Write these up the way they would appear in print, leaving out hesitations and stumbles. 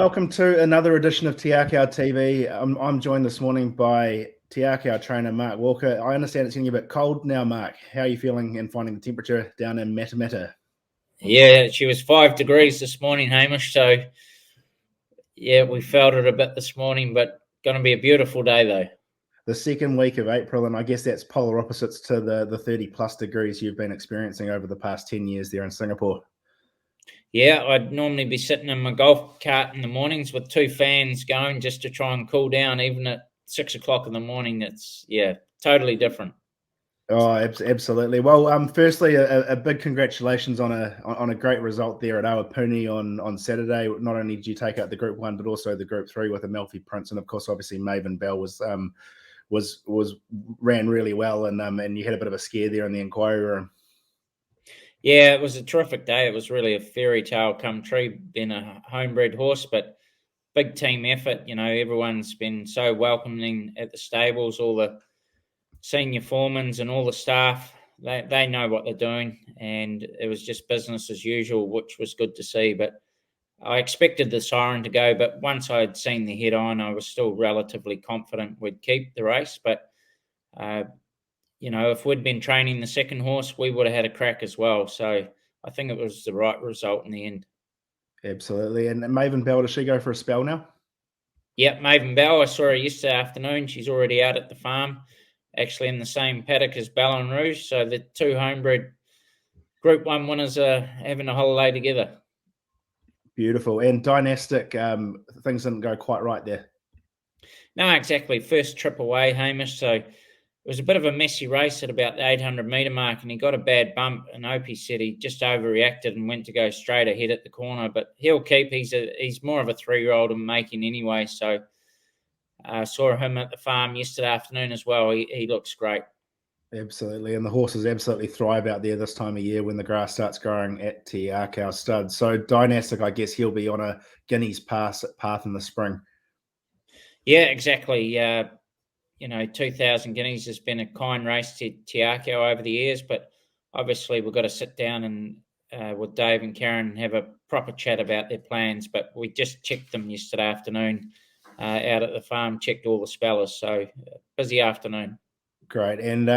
welcome to another edition of Akau TV. I'm joined this morning by Akau trainer Mark Walker. I understand it's getting a bit cold now, Mark. How are you feeling and finding the temperature down in Matamata? Yeah, she was 5 degrees this morning, Hamish. So, yeah, we felt it a bit this morning, but going to be a beautiful day, though. The second week of April, and I guess that's polar opposites to the 30 plus degrees you've been experiencing over the past 10 years there in Singapore. Yeah, I'd normally be sitting in my golf cart in the mornings with 2 fans going just to try and cool down, even at 6 o'clock in the morning. It's, totally different. Oh, absolutely. Well, firstly, a big congratulations on a great result there at Awapuni on Saturday. Not only did you take out the Group 1, but also the Group 3 with Amalfi Prince, and of course, obviously, Maven Bell was ran really well, and you had a bit of a scare there in the inquiry room. Yeah, it was a terrific day. It was really a fairy tale come true, being a homebred horse, but big team effort. You know, everyone's been so welcoming at the stables, all the senior foremans and all the staff. They know what they're doing, and it was just business as usual, which was good to see. But I expected the siren to go, but once I'd seen the head on, I was still relatively confident we'd keep the race. But if we'd been training the second horse, we would have had a crack as well. So I think it was the right result in the end. Absolutely. And Maven Bell, does she go for a spell now? Yep, Maven Bell. I saw her yesterday afternoon. She's already out at the farm, actually in the same paddock as Ballon Rouge. So the 2 homebred Group 1 winners are having a holiday together. Beautiful. And Dynastic, things didn't go quite right there. No, exactly. First trip away, Hamish. So it was a bit of a messy race at about the 800-metre mark, and he got a bad bump. And Opie said he just overreacted and went to go straight ahead at the corner. But he'll keep. He's more of a 3-year-old in making anyway. So I saw him at the farm yesterday afternoon as well. He looks great. Absolutely. And the horses absolutely thrive out there this time of year when the grass starts growing at Te Akau stud. So Dynastic, I guess he'll be on a Guineas path in the spring. Yeah, exactly. 2,000 guineas has been a kind race to Te Akau over the years, but obviously we've got to sit down and with Dave and Karen and have a proper chat about their plans. But we just checked them yesterday afternoon out at the farm, checked all the spellers. So busy afternoon. Great. And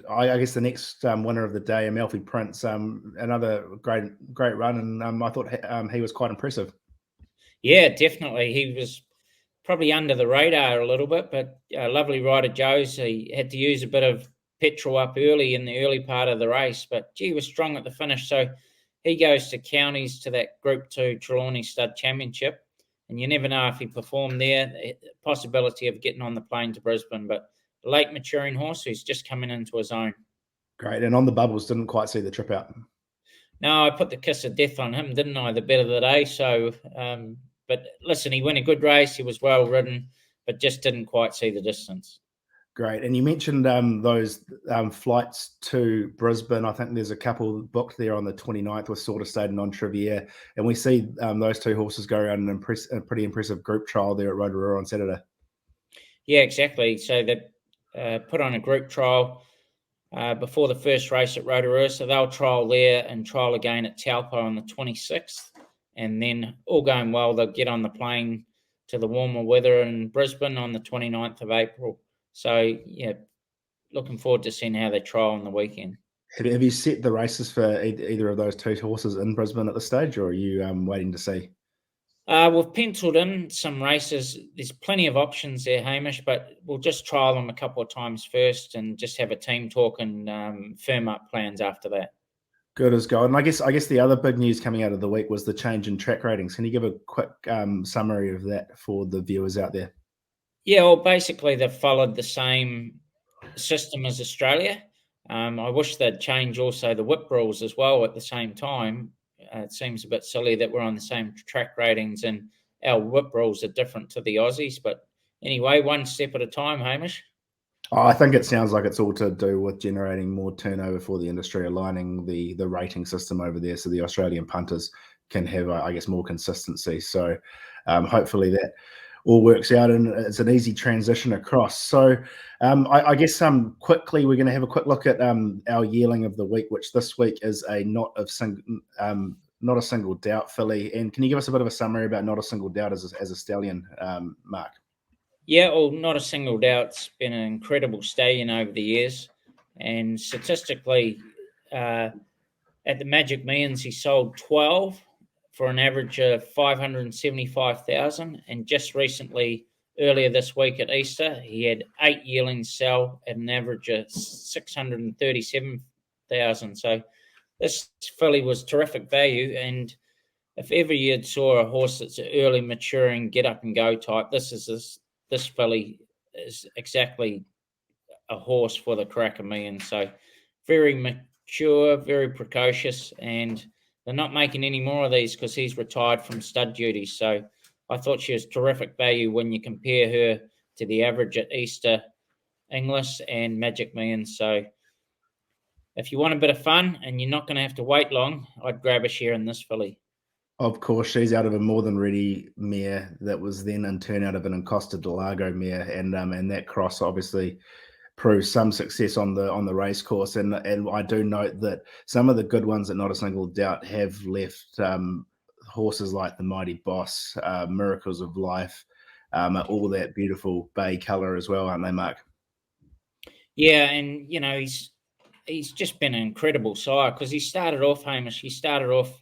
I guess the next winner of the day, Amalfi Prince, another great run, and I thought he was quite impressive. Yeah, definitely. He was probably under the radar a little bit, but lovely rider Joe's. He had to use a bit of petrol up early in the early part of the race, but gee, was strong at the finish. So he goes to counties to that Group 2 Trelawney Stud Championship, and you never know if he performed there, the possibility of getting on the plane to Brisbane. But late maturing horse who's just coming into his own. Great. And on the bubbles, didn't quite see the trip out. No, I put the kiss of death on him, didn't I? The bet of the day. So, but listen, he won a good race. He was well ridden, but just didn't quite see the distance. Great. And you mentioned those flights to Brisbane. I think there's a couple booked there on the 29th with Sort of State and On-Trivier. And we see those 2 horses go around a pretty impressive group trial there at Rotorua on Saturday. Yeah, exactly. So they put on a group trial before the first race at Rotorua. So they'll trial there and trial again at Taupo on the 26th. And then all going well, they'll get on the plane to the warmer weather in Brisbane on the 29th of April. So, yeah, looking forward to seeing how they trial on the weekend. Have you set the races for either of those 2 horses in Brisbane at this stage, or are you waiting to see? We've penciled in some races. There's plenty of options there, Hamish, but we'll just trial them a couple of times first and just have a team talk and firm up plans after that. Good as gold. And I guess the other big news coming out of the week was the change in track ratings. Can you give a quick summary of that for the viewers out there? Yeah, well, basically they've followed the same system as Australia. I wish they'd change also the whip rules as well at the same time. It seems a bit silly that we're on the same track ratings and our whip rules are different to the Aussies. But anyway, one step at a time, Hamish. I think it sounds like it's all to do with generating more turnover for the industry, aligning the rating system over there so the Australian punters can have, I guess, more consistency. So hopefully that all works out and it's an easy transition across. So I guess quickly we're going to have a quick look at our yearling of the week, which this week is a knot of Not a Single Doubt filly. And can you give us a bit of a summary about Not a Single Doubt as a stallion, Mark? Yeah, well, Not a Single Doubt's been an incredible stallion over the years, and statistically, at the Magic Millions, he sold 12 for an average of 575,000, and just recently, earlier this week at Easter, he had 8 yearlings sell at an average of 637,000. So this filly was terrific value, and if ever you saw a horse that's an early maturing, get up and go type, this filly is exactly a horse for the Cracker Million. So very mature, very precocious, and they're not making any more of these because he's retired from stud duties. So I thought she was terrific value when you compare her to the average at Easter, English, and Magic Millions. So if you want a bit of fun and you're not going to have to wait long, I'd grab a share in this filly. Of course, she's out of a More Than Ready mare that was then in turn out of an Encosta de Lago mare, and that cross obviously proved some success on the race course. And I do note that some of the good ones at Not a Single Doubt have left horses like the Mighty Boss, Miracles of Life, all that beautiful bay color as well, aren't they, Mark? Yeah, and he's just been an incredible sire because he started off, Hamish. He started off,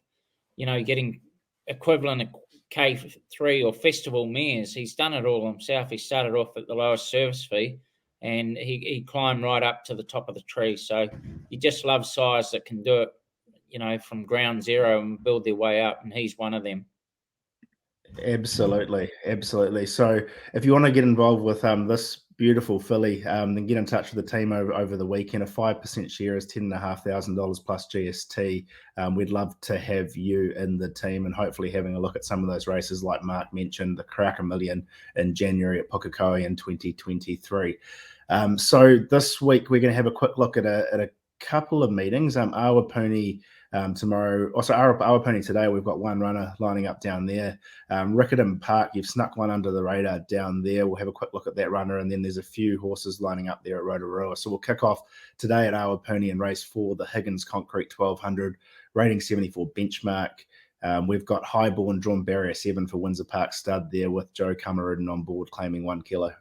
getting equivalent of K3 or festival mares. He's done it all himself. He started off at the lowest service fee, and he climbed right up to the top of the tree. So you just love sires that can do it, from ground zero and build their way up, and he's one of them. Absolutely, absolutely. So, if you want to get involved with this beautiful filly, then get in touch with the team over the weekend. A 5% share is $10,500 plus GST. We'd love to have you in the team and hopefully having a look at some of those races, like Mark mentioned, the Cracker Million in January at Pukekohe in 2023. So this week we're going to have a quick look at a couple of meetings. Awapuni tomorrow. Also, Awapuni today, we've got one runner lining up down there. Riccarton Park, you've snuck one under the radar down there. We'll have a quick look at that runner, and then there's a few horses lining up there at Rotorua. So we'll kick off today at Awapuni in race 4, the Higgins Concrete 1200, rating 74 benchmark. We've got Highborn drawn barrier 7 for Windsor Park Stud there with Joe Cameron on board claiming 1 kilo.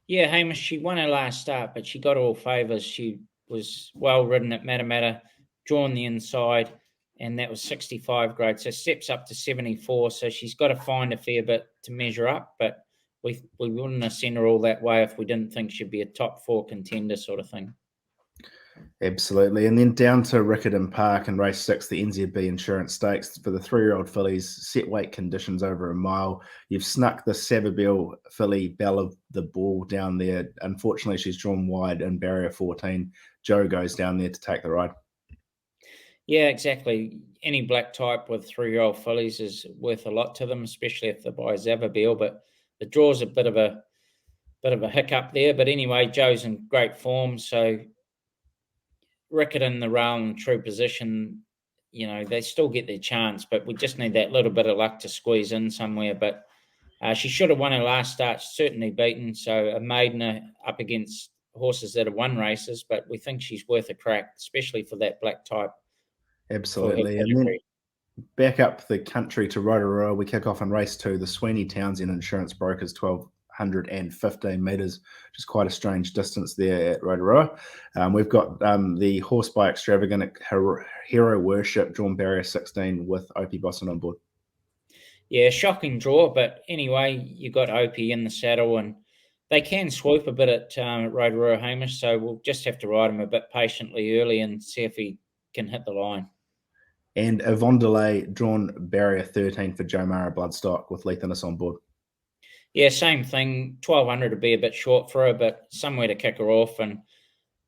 Yeah, Hamish, she won her last start, but she got all favours. She was well ridden at Matamata, drawn the inside, and that was 65 grade. So steps up to 74. So she's got to find a fair bit to measure up, but we wouldn't have sent her all that way if we didn't think she'd be a top 4 contender sort of thing. Absolutely. And then down to Riccarton Park in race 6, the NZB Insurance Stakes for the 3-year-old fillies, set weight conditions over a mile. You've snuck the Savabeel filly, Belle of the Ball, down there. Unfortunately, she's drawn wide in barrier 14. Joe goes down there to take the ride. Yeah, exactly. Any black type with 3-year-old fillies is worth a lot to them, especially if they buy Savabeel. But the draw's a bit of a hiccup there. But anyway, Joe's in great form, so Riccarton, the rail in true position, they still get their chance, but we just need that little bit of luck to squeeze in somewhere. But she should have won her last start, certainly beaten. So a maiden up against horses that have won races, but we think she's worth a crack, especially for that black type. Absolutely. And then back up the country to Rotorua, we kick off in race 2, the Sweeney Townsend Insurance Brokers 1,215 metres, which is quite a strange distance there at Rotorua. We've got the Horse by Extravagant Hero Worship, drawn barrier 16 with Opie Boston on board. Yeah, shocking draw, but anyway, you got Opie in the saddle, and they can swoop a bit at Rotorua, Hamish, so we'll just have to ride him a bit patiently early and see if he can hit the line. And Yvonne Delay, drawn barrier 13 for Joe Mara Bloodstock with Lethanus on board. Yeah, same thing. 1,200 would be a bit short for her, but somewhere to kick her off, and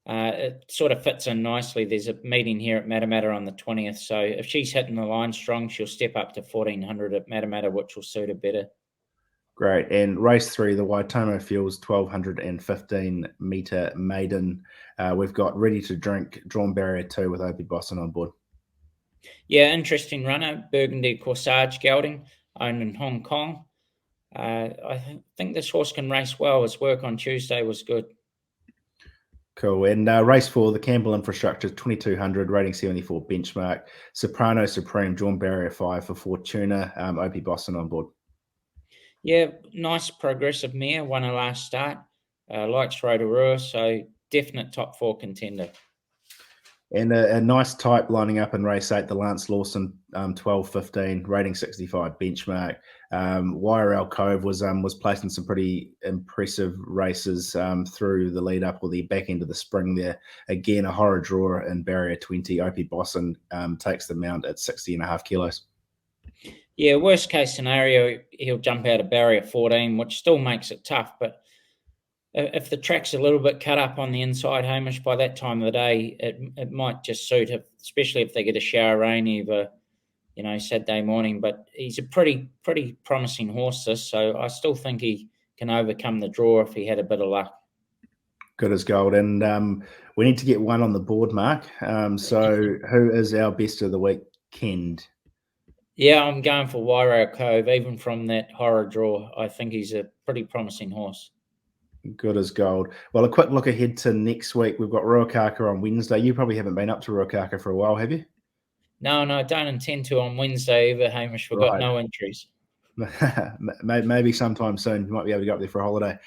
it sort of fits in nicely. There's a meeting here at Matamata on the 20th, so if she's hitting the line strong, she'll step up to 1,400 at Matamata, which will suit her better. Great. And race 3, the Waitomo Fuels 1,215 metre maiden. We've got Ready to Drink, drawn barrier 2 with Opie Boston on board. Yeah, interesting runner, Burgundy Corsage gelding, owned in Hong Kong. I think this horse can race well. His work on Tuesday was good. Cool. And race 4, the Campbell Infrastructure 2200, rating 74 benchmark. Soprano Supreme, drawn barrier 5 for Fortuna. Opie Boston on board. Yeah, nice progressive mare, won her last start. Likes Rotorua, so definite top 4 contender. And a nice type lining up in race 8, the Lance Lawson 12-15, rating 65 benchmark. Akau was placed in some pretty impressive races through the lead up or the back end of the spring there. Again, a horror draw in barrier 20. Opie Boston takes the mount at 60.5 kilos. Yeah, worst case scenario, he'll jump out of barrier 14, which still makes it tough. But if the track's a little bit cut up on the inside, Hamish, by that time of the day, it might just suit him, especially if they get a shower rain either, Saturday morning. But he's a pretty promising horse, so I still think he can overcome the draw if he had a bit of luck. Good as gold. And we need to get one on the board, Mark. So who is our best of the weekend? Yeah, I'm going for Wairau Cove. Even from that horror draw, I think he's a pretty promising horse. Good as gold. Well, a quick look ahead to next week. We've got Ruakaka on Wednesday. You probably haven't been up to Ruakaka for a while, have you? No, I don't intend to on Wednesday either, Hamish. We've got no entries. Maybe sometime soon. You might be able to go up there for a holiday.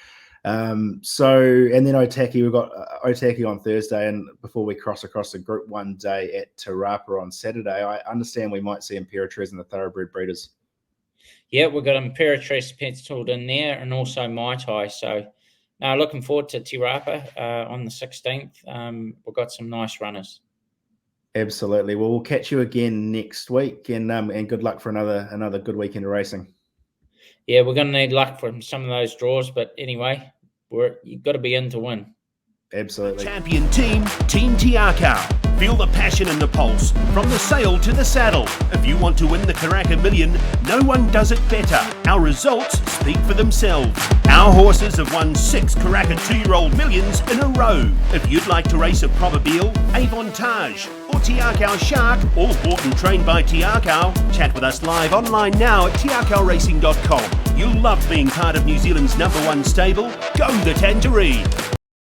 And then Otaki, we've got Otaki on Thursday, and before we cross across the Group 1 day at Te Rapa on Saturday, I understand we might see Imperatriz and the Thoroughbred Breeders. Yeah, we've got Imperatriz penciled in there, and also Mai Tai. So, looking forward to Te Rapa on the 16th. We've got some nice runners. Absolutely. Well, we'll catch you again next week, and good luck for another good weekend of racing. Yeah, we're going to need luck from some of those draws, but anyway, you've got to be in to win. Absolutely. Champion team, Team Te Akau. Feel the passion in the pulse, from the sail to the saddle. If you want to win the Karaka Million, no one does it better. Our results speak for themselves. Our horses have won 6 Karaka 2-year-old millions in a row. If you'd like to race a Probabile, Avantage, or Te Akau Shark, all bought and trained by Te Akau, chat with us live online now at teakauracing.com. You'll love being part of New Zealand's #1 stable. Go the Tangerine!